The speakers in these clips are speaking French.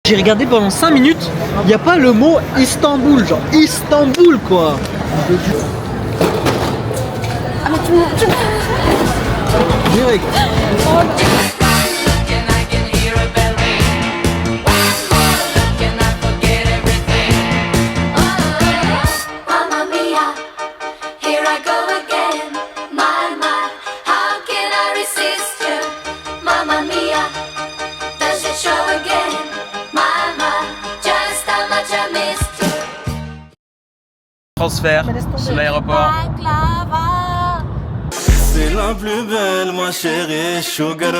J'ai regardé pendant 5 minutes, il n'y a pas le mot Istanbul, genre Istanbul quoi. Ah mais tu Direct. Transfert sur l'aéroport. C'est la plus belle, ma chérie, sugar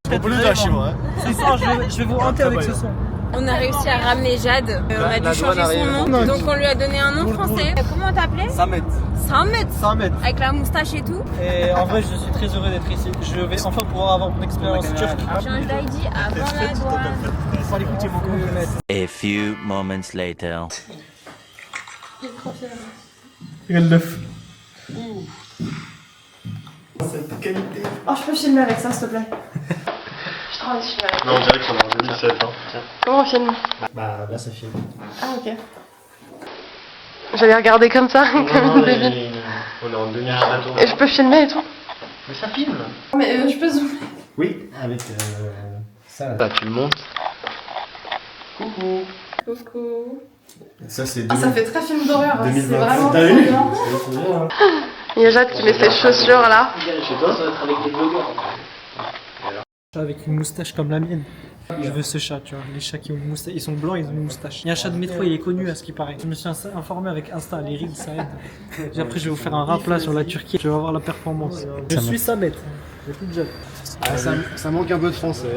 C'est plus d'un chinois. Ce soir, je vais vous hanter avec ce son. On a réussi à ramener Jade. On a dû changer son nom. Donc on lui a donné un nom français. Comment on t'appelait? Samet. Samet. Samet. Avec la moustache et tout. Et en vrai, je suis très heureux d'être ici. Je vais enfin pouvoir avoir mon expérience turque. Change d'ID avant la douane. Faut aller écouter mon compliment. A few moments later. Regarde l'œuf. Oh, je peux filmer avec ça, s'il te plaît. Je te rends filmer avec. Non, on dirait qu'on est en 2007. Hein. Comment on filme? Bah là, ça filme. Ah, ok. J'allais regarder comme ça, comme une débile. On est en 2007. Et je peux filmer et tout? Mais ça filme. Mais je peux zoomer. Oui, avec ça. Là, tu le montes. Coucou. Coucou. Ça, c'est Ah, ça fait très film d'horreur. C'est 2020. vraiment T'as trop vu? bien. Il y a Jade qui met ses chaussures là. Chez toi, ça va être avec des blogueurs. Avec une moustache comme la mienne. Je veux ce chat, tu vois. Les chats qui ont une moustache, ils sont blancs, ils ont une moustache. Il y a un chat de métro, il est connu à ce qui paraît. Je me suis informé avec Insta, les reels, ça aide. Et après, je vais vous faire un rap là sur la Turquie. Je vais avoir la performance. Je suis Samet. Je suis Jade. Ah, ça manque un peu de français.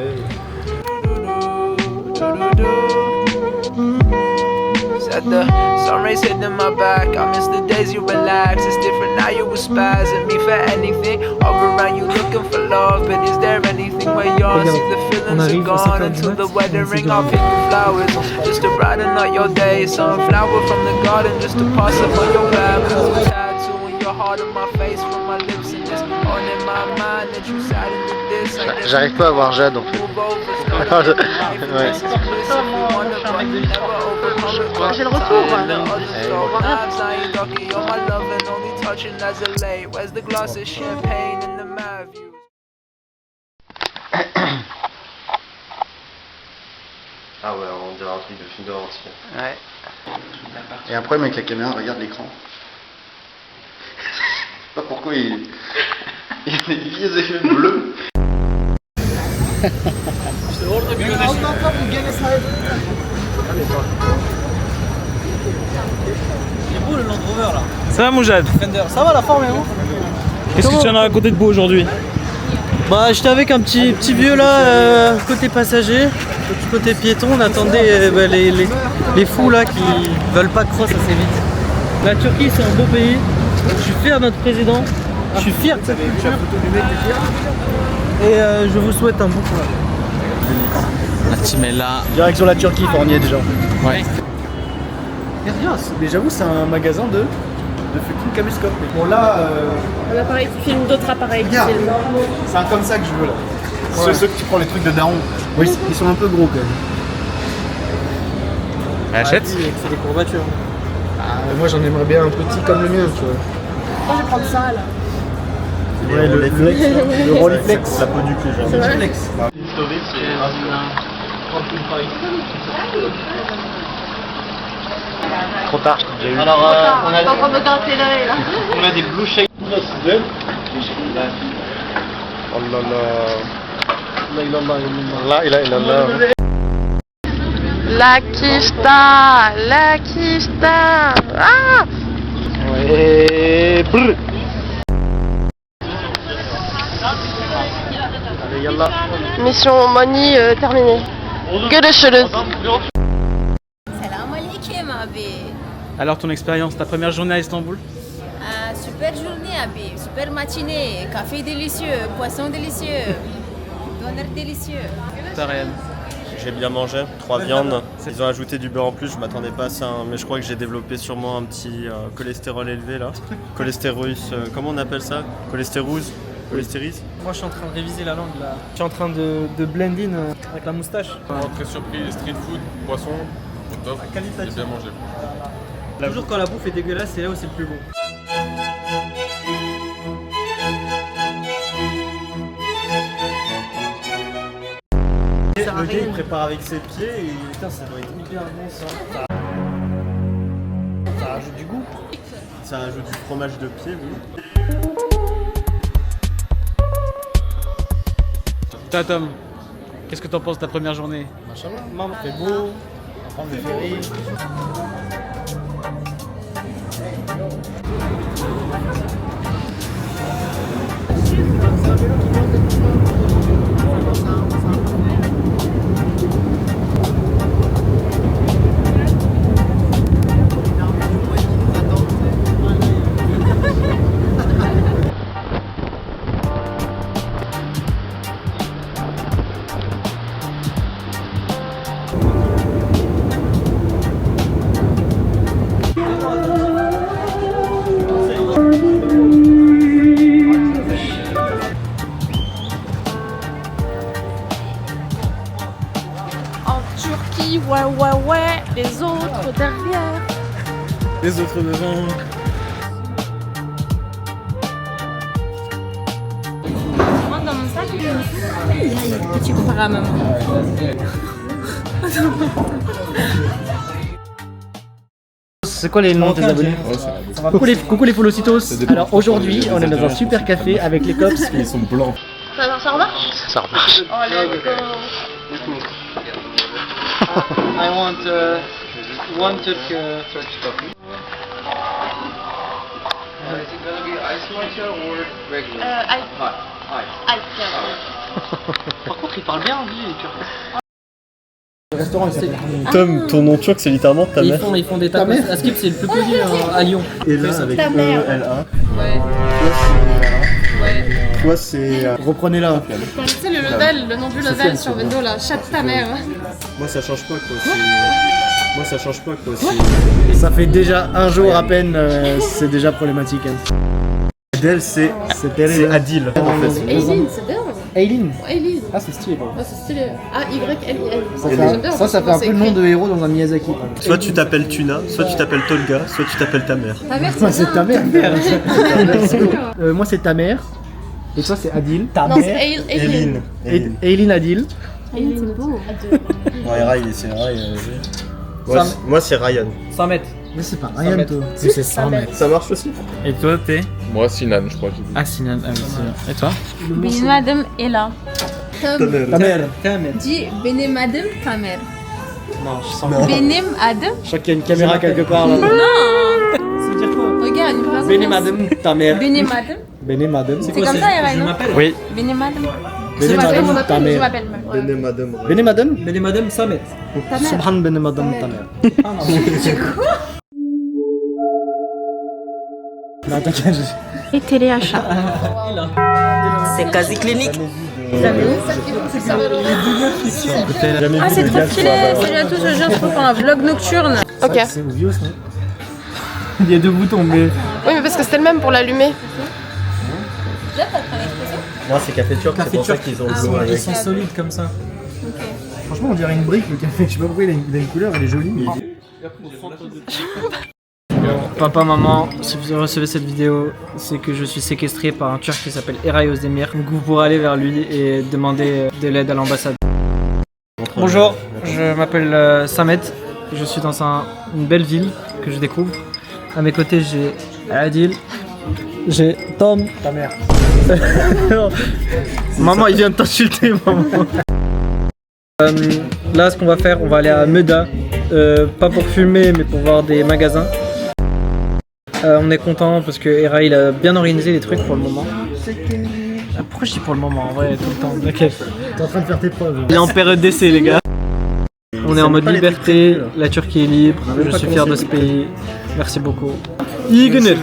Said the sun rays hitting my back. I miss the days you relax. It's different now, you were spazzing me for anything. All around you looking for love, but is there anything where you're? See the feelings are gone until the wedding off in the flowers. Just to brighten up your day, sunflower from the garden just to pass up on your flowers. Tattoo in your heart on my face from my lips and this on in my mind that you sat into this. J'arrive pas à voir Jade en fait. Ouais. J'ai le retour. Ah ouais, on dirait un truc de film d'horreur. Ouais. Et un problème avec la caméra, regarde l'écran. Je sais pas pourquoi il y a des vieux effets bleus. Il est beau le Land Rover là. Ça va, mon Jade? Fender. Ça va, la forme est où? Qu'est-ce que tu en as à côté de beau aujourd'hui? Bah, j'étais avec un petit vieux là, côté passager, côté piéton. On attendait les fous là qui veulent pas cross assez vite. La Turquie, c'est un beau pays. Je suis fier de notre président. Je suis fier de cette culture. Et je vous souhaite un bon courage. La team est là. Direction la Turquie, pour y être déjà. Ouais. Mais j'avoue, c'est un magasin de fucking caméscope. Bon là, Un appareil qui filme d'autres appareils qui regarde, filment. c'est un comme ça que je veux là. Ceux que tu prends les trucs de daron. Oui, ils sont un peu gros quand même. Achète. C'est des courbatures. Moi j'en aimerais bien un petit comme le mien, tu vois. Moi je vais prendre ça là. Ouais, le Rolleiflex. La peau du cul, C'est vrai? Historique, Trop tard, j'ai eu. Alors, on est en train de me gratter l'œil là. On a des blue shades. Oh là là. Là, il a là. La kista, la kista. Ah! Ouais, brr. Allez, yallah. Mission money terminée. Görüşürüz. Salam alaikum, abi. Alors, ton expérience, ta première journée à Istanbul? Super journée, abi. Super matinée. Café délicieux, poisson délicieux, bonheur délicieux. Ta Ryan. J'ai bien mangé, 3 viandes. Ils ont ajouté du beurre en plus, je m'attendais pas à ça, hein, mais je crois que j'ai développé sûrement un petit cholestérol élevé là. Cholestérus, comment on appelle ça? Cholestérose. Cholestérise. Moi, je suis en train de réviser la langue là. Je suis en train de blend in avec la moustache. Très surpris, street food, poisson, top. J'ai bien mangé. Toujours quand la bouffe est dégueulasse, c'est là où c'est le plus bon. Le gars il prépare avec ses pieds et putain ça doit être hyper bon ça. Ça rajoute du goût. Ça rajoute du fromage de pied, oui. Toi, Tom, qu'est-ce que t'en penses de ta première journée? Maman, fait beau. On me fait rire. En Turquie, ouais, les autres derrière. Les autres devant. Rentre dans mon sac. Tu compares à maman. C'est quoi les noms de tes abonnés? Coucou les Folocitos. Alors aujourd'hui, on est dans un super café avec les cops. Ils sont blancs. Ça remarche? Ça remarche. Oh, let's go. I want one Turkish coffee. Par contre, il parle bien lui, les Turcs. Tom, ton nom turc c'est littéralement ta mère. Ils font des tacos. Askip, c'est le plus connu à Lyon. Et là avec E-L-A. Ouais. Toi c'est. Reprenez-la. Tu sais le level, le nom du level sur Vendo là, chatte ta mère. Moi ça change pas quoi. Moi ça change pas quoi. Ça fait déjà un jour à peine, c'est déjà problématique. Hein. Adèle c'est Adil en fait. Aileen, c'est bien. Aileen. Aileen. Ah, c'est stylé. Bon. Ah, c'est stylé. A-Y-L-I-N. Ça fait un peu le nom de héros dans un Miyazaki. Soit tu t'appelles Tuna, soit tu t'appelles Tolga, soit tu t'appelles ta mère. Ta mère, Moi, c'est ta mère. mère. Moi, c'est ta mère. Et toi, c'est Adil. Non, c'est Aileen. Aileen Adil. Aileen, c'est beau. Ouais, Ray, c'est Ray. Moi c'est Ryan. 100 mètres. Mais c'est pas Ryan, toi. C'est 100 mètres. Ça marche aussi. Et toi, t'es? Moi, Sinan, je crois. Ah, Sinan. Ah, oui, c'est bien. Et toi? Madame est là. Ta mère. Dis Madame, ta mère. Non, je sens Benim Adam. Je crois qu'il y a une caméra quelque part là. Non. Ça veut dire quoi? Regarde, une phrase. Béné madame, ta mère. Benim Adam. Béné madame. C'est comme ça, Eren, Je non? m'appelle. Oui. Benim Adam. Béné madame, ta Je mère. m'appelle. Bene madame. Béné madame. Mais les madames, 100 mètres. Ta mère. Subhan béné madame, ta mère. Ah non. Non, t'inquiète. Et téléachat. C'est quasi clinique. Ah, c'est trop stylé. Salut à tous, je viens pour un vlog nocturne. Ok. C'est obvious, non? Il y a deux boutons, mais. Oui, mais parce que c'était le même pour l'allumer. Moi c'est café turc, c'est pour ça qu'ils ont le logo Ils avec. sont solides comme ça. Franchement, on dirait une brique, le café. Je sais pas pourquoi il a une couleur, elle est jolie. Papa, maman, si vous recevez cette vidéo, c'est que je suis séquestré par un Turc qui s'appelle Eray Özdemir. Donc vous pourrez aller vers lui et demander de l'aide à l'ambassade. Bonjour, je m'appelle Samet. Je suis dans une belle ville que je découvre. À mes côtés, j'ai Adil, j'ai Tom, ta mère. Maman, il vient de t'insulter, maman. Là, ce qu'on va faire, on va aller à Meda. Pas pour fumer, mais pour voir des magasins. On est content parce que Era il a bien organisé les trucs pour le moment. Pourquoi je dis pour le moment? En vrai, tout le temps. Okay. T'es en train de faire tes preuves. Il est en période d'essai, les gars. On est en mode liberté, la Turquie est libre, je suis fier de ce pays. Merci beaucoup. Igenir.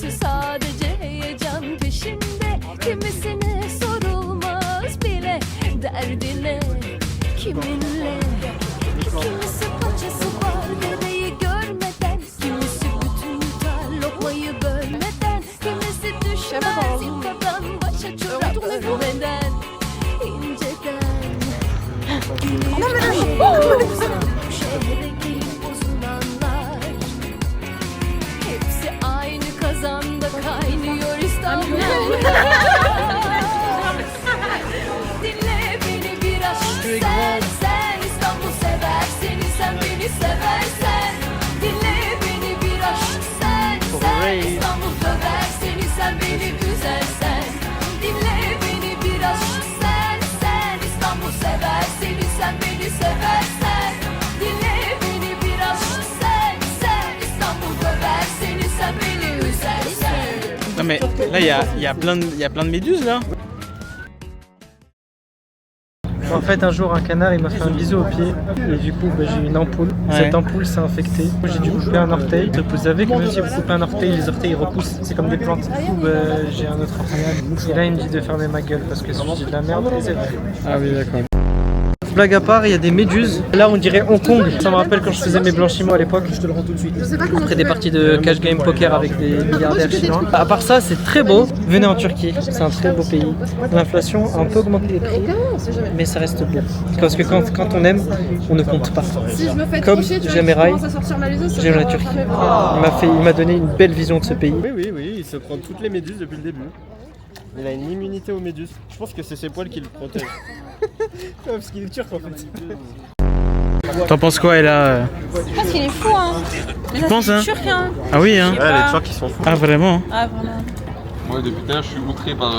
Kimisi sadece heyecan peşinde, kimisine sorulmaz bile derdine kiminle. Kimisi paçası var dedeyi görmeden, kimisi bütün yutar lokmayı bölmeden, kimisi düşmez yufkadan başa çorap örmeden, inceden. Şehre gelip bozulanlar, hepsi aynı kazanda kaynıyor İstanbul. Dinle beni biraz, sen İstanbul sever seni, sen beni seversen. Dinle beni biraz, sen İstanbul döver seni, sen beni üzersen. Dinle beni biraz, sen İstanbul sever seni, sen beni seversen. Dinle beni biraz, sen İstanbul döver seni, sen beni üzersen. Non mais là il y a plein de méduses là. En fait, un jour, un canard il m'a fait un bisou au pied et du coup, bah, j'ai eu une ampoule. Ouais. Cette ampoule s'est infectée. J'ai dû couper un orteil. Vous savez que même si vous coupez un orteil, les orteils ils repoussent. C'est comme des plantes. Du coup, bah, j'ai un autre orteil. Et là, il me dit de fermer ma gueule parce que si je dis de la merde, et c'est vrai. Ah oui d'accord. Blague à part, il y a des méduses. Là, on dirait Hong Kong. Ça me rappelle quand je faisais mes blanchiments à l'époque. Je te le rends tout de suite. Après des parties de cash game poker avec des milliardaires chinois. À part ça, c'est très beau. Venez en Turquie, c'est un très beau pays. L'inflation a un peu augmenté les prix, mais ça reste beau. Parce que quand on aime, on ne compte pas. Comme j'aime Eray, j'aime la Turquie. Il m'a donné une belle vision de ce pays. Oui, il se prend toutes les méduses depuis le début. Il a une immunité aux méduses. Je pense que c'est ses poils qui le protègent. Parce qu'il est turc en fait. T'en penses quoi Ella? Je pense qu'il est fou, hein. Tu penses, hein? Turc, hein. Ah oui, hein. Ouais, les Turcs ils sont fous. Ah vraiment? Ah, vraiment. Moi depuis tout à l'heure je suis outré par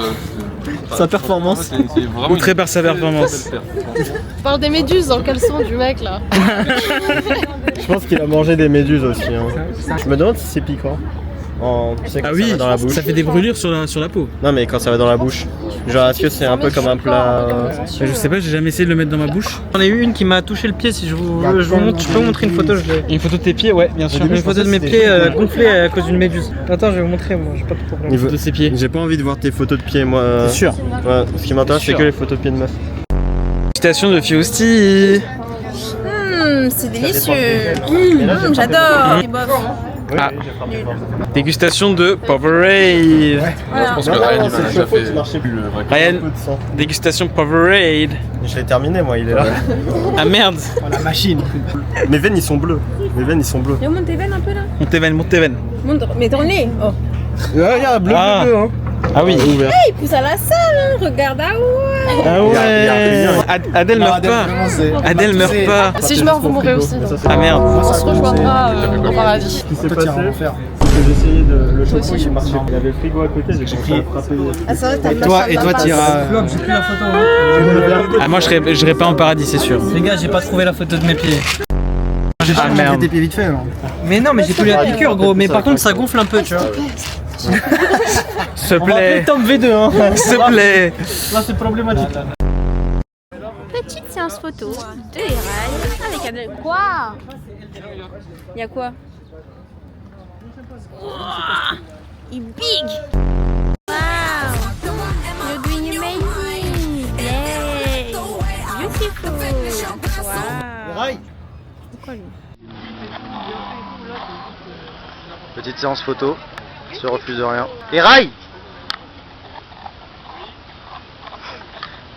Sa performance. C'est vraiment Outré par sa performance. On parle des méduses dans le caleçon du mec là. Je pense qu'il a mangé des méduses aussi. Hein. Je me demande si c'est piquant. Tu sais, quand Ah ça oui, va dans la bouche. ça fait des brûlures sur la peau. Non mais quand ça va dans la bouche. Genre est-ce que c'est un peu comme un plat Je sais pas, j'ai jamais essayé de le mettre dans ma bouche. J'en ai eu une qui m'a touché le pied. Si je vous montre, je peux vous montrer une photo. Une photo de tes pieds, ouais, bien sûr. Une photo de mes pieds gonflés à cause d'une méduse. Attends, je vais vous montrer. Moi, j'ai pas de problème. De ses pieds. J'ai pas envie de voir tes photos de pieds moi. C'est sûr. Ouais, ce qui m'intéresse c'est sûr. que les photos de pieds de meuf. Félicitations de Fiousti. C'est délicieux. J'adore. Ah. Dégustation de Powerade. Je pense que Ryan il m'a déjà fait plus le vrai. Ryan, dégustation Powerade. Je l'ai terminé moi, il est là. Ah merde. La machine. Mes veines ils sont bleues. Mes veines ils sont bleues. Monte tes veines un peu là. Monte tes veines. Mais dans le nez. Oh. Regarde, bleu, Ah. bleu, hein. Ah oui. Il pousse à la salle, hein. Regarde, ah ouais. Ah ouais. Adèle meurt pas. Adèle meurt pas. Si je meurs, vous mourrez aussi. Ah merde. On se rejoindra au paradis. Ce qui s'est passé, c'est que j'essayais de le choper, il marchait. Il y avait le frigo à côté, j'ai commencé à frapper. Ah, c'est vrai, t'as Et toi t'iras. J'ai plus la photo. Ah moi je serais pas en paradis, c'est sûr. Les gars, j'ai pas trouvé la photo de mes pieds. Ah merde. pieds vite fait alors. Mais non, mais j'ai plus la piqûre gros. Mais par contre, ça gonfle un peu, tu vois. S'il te On va appeler plaît. Tom V2 hein. S'il te plaît. Là, c'est problématique. Petite séance photo de Eray avec Adèle. Quoi? Y'a quoi? Il est big! Wow! You're doing amazing! Yay! Beautiful! Wow! Pourquoi lui? Petite séance photo. Se refuse de rien. Et Rai.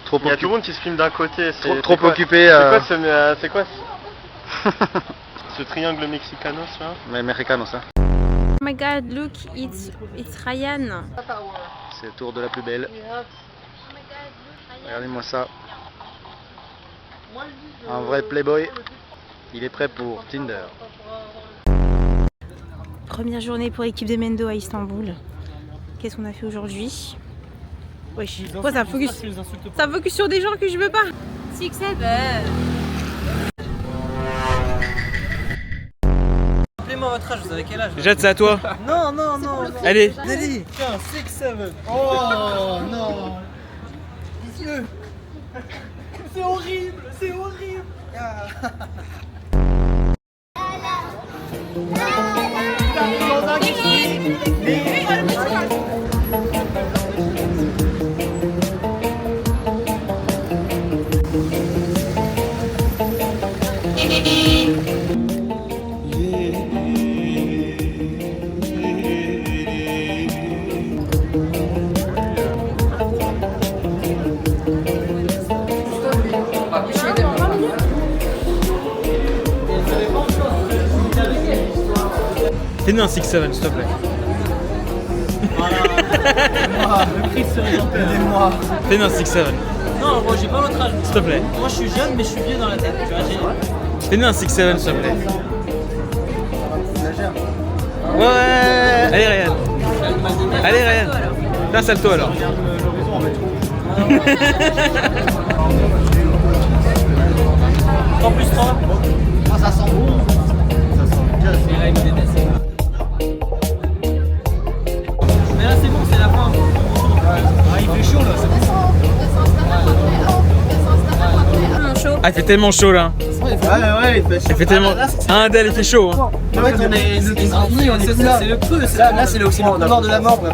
Trop Il y a tout le monde qui se filme d'un côté. trop occupé. C'est quoi ce triangle mexicanos là? Mais mexicano ça. Oh my god, look, it's Ryan. C'est le tour de la plus belle. Regardez-moi ça. Un vrai playboy. Il est prêt pour Tinder. Première journée pour l'équipe de Mendo à Istanbul. Qu'est-ce qu'on a fait aujourd'hui? Wesh, pourquoi ça focus? Ça focus sur des gens que je veux pas. 6-7. Rappelez-moi votre âge, vous avez quel âge? Jade, c'est à toi. Non. Allez. Nelly. Tiens, 6-7. Oh non. Dis-le. C'est horrible, c'est horrible. Ah. Fais-nous un 6-7 s'il te plaît. Le prix serait aidez-moi. Fais-nous un 6-7 Non, moi j'ai pas votre âge. s'il te plaît. Moi je suis jeune, mais je suis vieux dans la tête. Tu vois, Fais-nous un 6-7 s'il te plaît. Ouais. Allez Ryan. Allez Ryan. Fais un salto alors. En plus 3. Ah, ça sent bon. Ça sent bien. Mais là c'est bon, c'est la fin. Ah, il fait chaud là, c'est bon. Ah, il fait tellement chaud là. Ouais, il fait chaud. Il fait tellement. Ah, Adèle, il fait chaud. Hein. En fait, on est fini, on est plus là. C'est le creux, c'est Là, c'est le couloir de la mort. Quoi.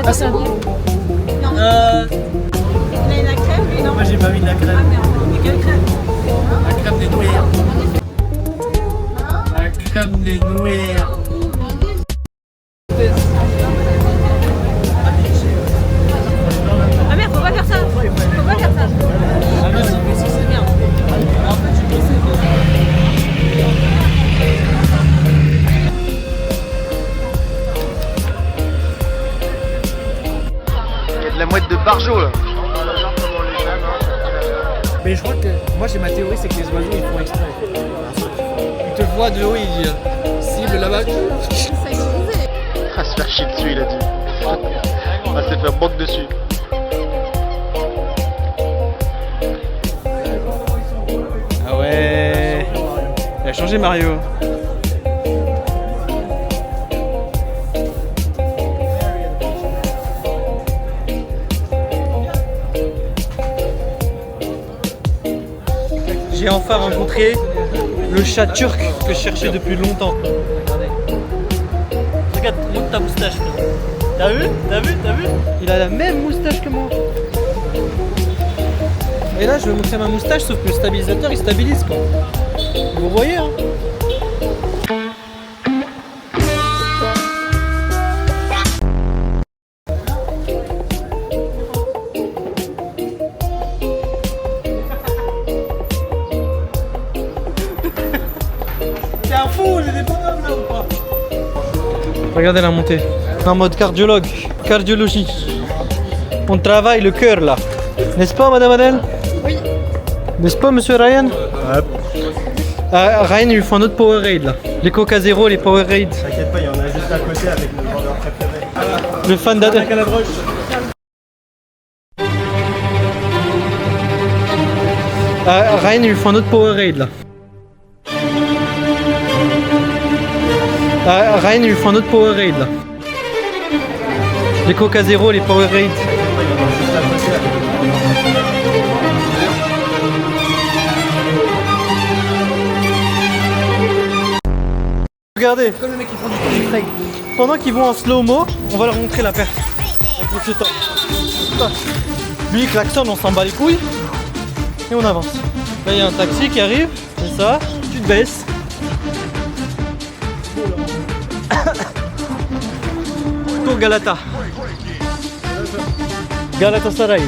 Ah, c'est bon. Il a une crème, lui, non? Moi, j'ai pas mis de la crème. Ah merde, mais quelle crème? La crème des nouilles. La crème des nouilles. Ah merde, faut pas faire ça. Faut pas faire ça. Ah non, c'est bien. En fait, je pensais Il y a de la mouette de Barjo là. Mais je crois que. Moi, j'ai ma théorie, c'est que les oiseaux ils font exprès. Ils te voient de haut, ils disent cible là-bas. Ah, se faire chier dessus, il a dit. Ah, se faire boc dessus. Ah ouais. Il a changé Mario. j'ai enfin rencontré le chat turc que je cherchais depuis longtemps. Regarde, montre ta moustache. T'as vu? T'as vu? T'as vu? Il a la même moustache que moi. Et là, je vais montrer ma moustache, sauf que le stabilisateur il stabilise quoi. Vous voyez hein? C'est un fou, j'ai des bonhommes là ou pas? Regardez la montée. En mode cardiologue, cardiologie. On travaille le cœur là. N'est-ce pas madame Adèle? Oui. N'est-ce pas monsieur Ryan? Ouais. Ryan il lui faut un autre Powerade là. Les Coca Zero, les Powerade. T'inquiète pas, il y en a juste à côté avec le vendeur préféré. Le fan d'Adèle. Ryan il lui faut un autre Powerade là. Ryan il lui faut un autre Powerade là. Les Coca Zero, les Powerade. Regardez, comme le mec qui prend du trail. Pendant qu'ils vont en slow-mo, on va leur montrer la perte. Avec le temps. Lui il klaxonne, on s'en bat les couilles. Et on avance. Là il y a un taxi qui arrive, c'est ça, tu te baisses. Tour Galata. Galatasaray.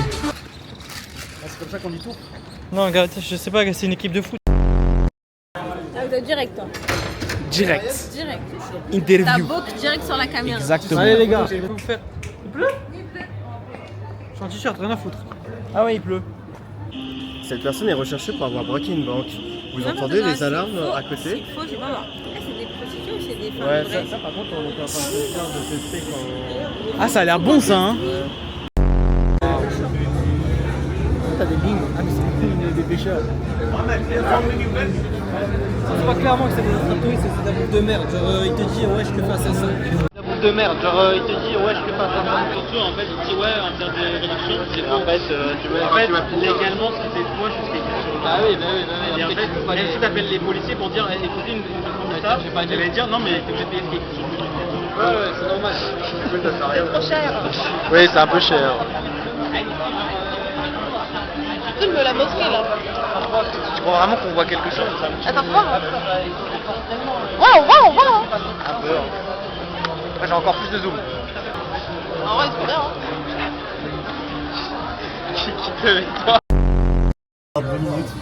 C'est comme ça qu'on dit tout. Non, Galata, je sais pas, c'est une équipe de foot. Ah, vous êtes direct, toi. Direct. Direct. Interview. Ta boque direct sur la caméra. Exactement. Allez les gars, je vais vous faire. Il pleut? Je suis en t-shirt, rien à foutre. Ah ouais, il pleut. Cette personne est recherchée pour avoir braqué une banque. Vous Non, entendez non, les c'est alarmes faux, à côté? C'est faux, j'ai pas voir. C'est des prostituées ou c'est des femmes Ouais, vraies? ça par contre on était en train de faire de tester quand... Ah, ça a l'air bon ça, hein. T'as des lignes. Ah mais c'est des pêcheurs. C'est pas clairement que c'est des touristes, c'est de la bouffe de merde. Genre, il te dit, ouais, je te fais ça. La bouffe de merde, genre, il te dit, ouais, je te fais ça. Surtout, en fait, il dit, ouais, en termes de réduction, c'est En fait, légalement, c'était toi jusqu'à quelque chose. Ah oui, bah oui, bah oui. Et en fait, même si t'appelles les policiers pour dire, écoutez, une comme ça, je vais dire, non, mais t'es obligé de payer quelque chose. Ouais, c'est normal. c'est trop cher. Oui, c'est un peu cher. Filme la mosquée là. Tu crois vraiment qu'on voit quelque chose? Attends, faut voir. Waouh. Un peu. Moi j'ai encore plus de zoom. En vrai, c'est bien. Qui te avec toi? 20 minutes.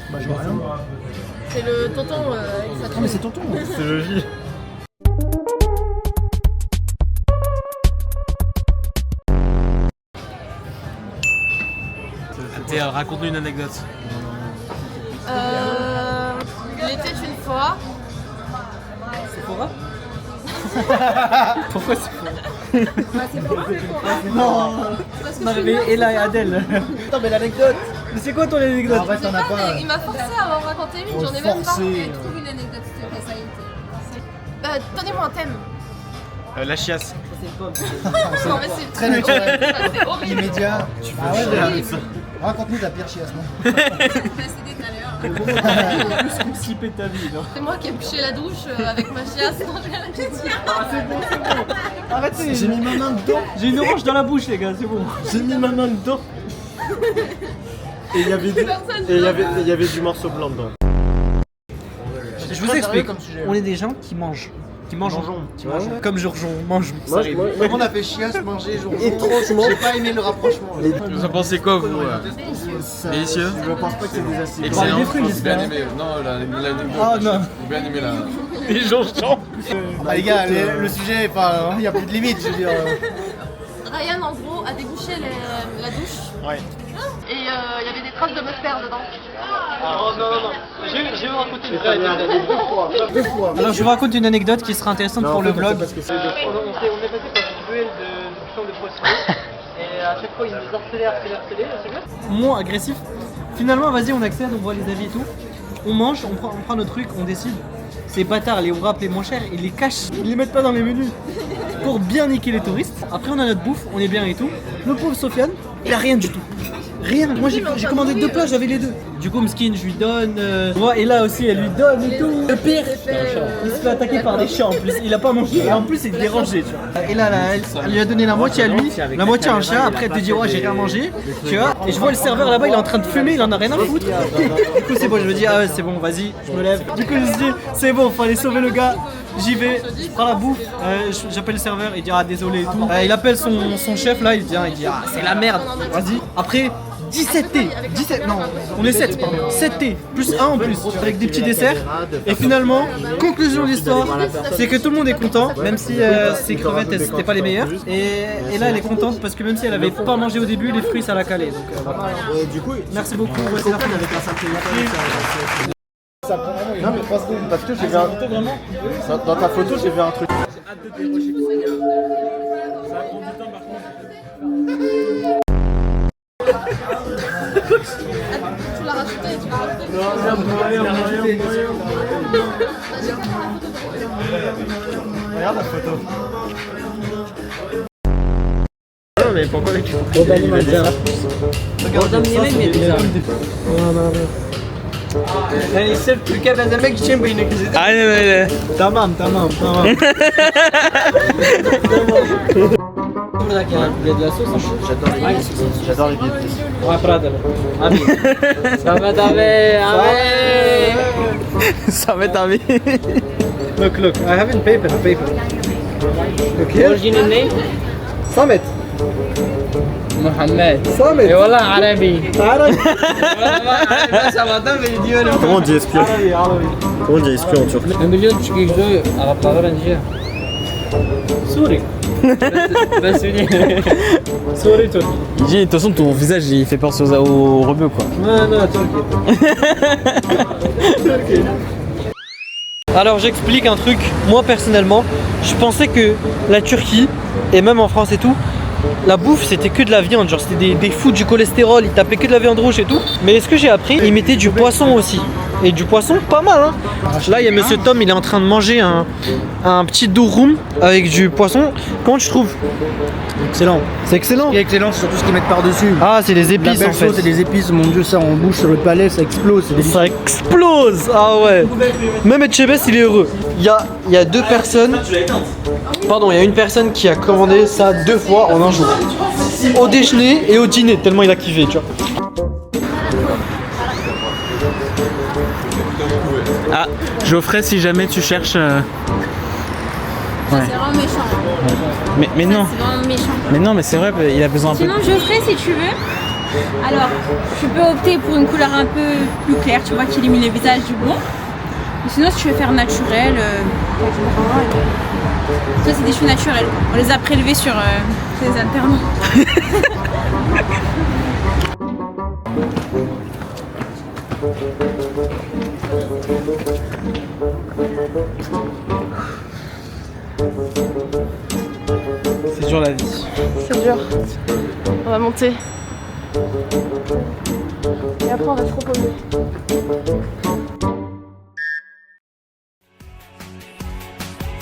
Bah je vois rien. mais c'est ton tour. C'est logique. Théa, raconte-nous une anecdote. Il était une fois. Sephora. Pourquoi Sephora? Non. On a réveillé Ella et Adèle. Attends, mais l'anecdote. Mais c'est quoi ton anecdote? En fait, t'en as pas. Il m'a forcé à en raconter une, j'en ai même pas. Forcé. Trouve une anecdote, s'il te plaît, ça y est. Donnez-moi un thème. La chiasse. Non, mais c'est Très naturel. C'est horrible. Immédiat. Ah ouais, horrible. raconte-nous ta pire chiasse, non? Je l'ai décidé tout à l'heure. Le plus constipé de ta vie, non? C'est moi qui ai bouché la douche avec ma chiasse. Non, je vais la dire. C'est bon. Arrêtez. J'ai mis ma main dedans. J'ai une orange dans la bouche, les gars, c'est bon. J'ai mis ma main dedans. Et il y avait il y avait du morceau blanc dedans. Je vous explique, on est des gens qui mangent. Qui mangent. Comme Jourjon mange. Moi, on a fait chiasse, manger, jour. Étrangement. J'ai pas aimé le rapprochement. Vous en pensez quoi, vous Délicieux. Je pense pas que c'est des acides. Excellent. des fruits, J'ai bien aimé. Non, l'anecdote. Ah non. J'ai bien aimé la. Les Jourjons. Bah, les gars, le sujet est pas. Il y a plus de limite, je veux dire. Ryan, en gros, a débouché la douche. Ouais. Et il y avait des traces de Musper dedans. Oh non. Je vais vous raconter une anecdote. Alors je vous raconte une anecdote qui sera intéressante pour le vlog. On est passé par une duel de champ de poissons. Et à chaque fois, ils nous harcelaient, c'est bien. Moins agressif. Finalement, vas-y, on accède, on voit les avis et tout. On mange, on prend nos trucs, on décide. Ces bâtards, les wraps les moins chers, ils les cachent, ils les mettent pas dans les menus pour bien niquer les touristes. Après, on a notre bouffe, on est bien et tout. Le pauvre Sofiane, il a rien du tout. Rien. Moi, j'ai commandé 2 plats, j'avais les 2. Du coup, Mskin, je lui donne. Moi, et là aussi, elle lui donne et tout. Le pire, il se fait attaquer par des chats en plus. Il a pas mangé et en plus, il est dérangé. Tu vois. Et là, elle lui a donné la moitié à lui, la moitié à un chat. Après, elle te dit, ouais, j'ai rien mangé. Tu vois. Et je vois le serveur là-bas, il est en train de fumer, il en a rien à foutre. Du coup, c'est bon, je me dis, ah ouais, c'est bon, vas-y, je me lève. Du coup, je me dis, c'est bon, fallait sauver le gars. J'y vais, je prends la bouffe, j'appelle le serveur, il dit ah désolé et tout. Il appelle son chef là, il vient, il dit ah c'est la merde, vas-y. Après 17 thés, 17, non, on est 7 pardon, 7 thés, plus 1 en plus, avec des petits desserts. Et finalement, conclusion de l'histoire, c'est que tout le monde est content, même si ses crevettes c'était pas les meilleures. Et là elle est contente parce que même si elle avait pas mangé au début, les fruits ça l'a calé. Donc voilà. Du coup, Merci beaucoup, c'est la fin avec un sacré. Non mais 3 secondes, parce que j'ai vu un... Dans ta photo, j'ai vu un truc. Tu l'as rajouté, tu l'as rajouté. Regarde la photo. Non mais pourquoi les يعني سبت الكذا زمان كيشين بينك تمام J'adore les billets. Ça va être un Look, I have in paper. Okay. Original name? Samet. Mohamed. Samet. Et voilà, arabe. Comment on dit espion? Comment on dit espion en turc? 1 milyon çıkıyor Araplar önce. Souri. Souri toi. Il dit, de toute façon, ton visage il fait penser aux rebeux quoi. Non, t'inquiète. Alors j'explique un truc, moi personnellement, je pensais que la Turquie, et même en France et tout, la bouffe c'était que de la viande, genre c'était des fous du cholestérol, ils tapaient que de la viande rouge et tout. Mais ce que j'ai appris, ils mettaient du poisson aussi. Et du poisson pas mal hein. Là il y a monsieur Tom, il est en train de manger un petit durum avec du poisson. Comment tu trouves? Excellent. C'est excellent. Ce qui est excellent, c'est surtout ce qu'ils mettent par-dessus. Ah c'est les épices La belle en fait. sauce, c'est des épices, mon dieu, ça en bouche sur le palais, ça explose. Ça explose. Ah ouais. Même Etchebest il est heureux. Il y a 2 personnes. Pardon, il y a une personne qui a commandé ça 2 fois en un jour. Au déjeuner et au dîner, tellement il a kiffé, tu vois. Ah, Geoffrey, si jamais tu cherches. C'est vraiment méchant. Mais non, C'est vraiment méchant. mais non, mais c'est vrai, il a besoin un peu. Sinon, Geoffrey, si tu veux, alors tu peux opter pour une couleur un peu plus claire, tu vois, qui illumine le visage du bon. Sinon, si tu veux faire naturel, avec brun, ça c'est des cheveux naturels. On les a prélevés sur les alternants. C'est dur la vie. C'est dur. On va monter. Et après on va se reposer.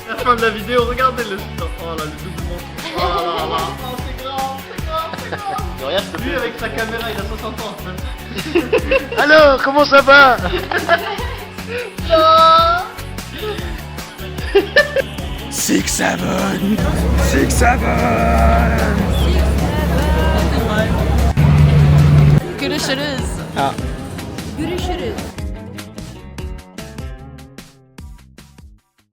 La fin de la vidéo, regardez-le. Oh là, le doublement. Oh là là là. Oh, c'est grand, c'est grand, c'est grand. Regarde, s'il te Lui plaît. avec sa caméra, il a 60 ans. Alors, comment ça va? Six, seven. Görüşürüz. Ah. Görüşürüz.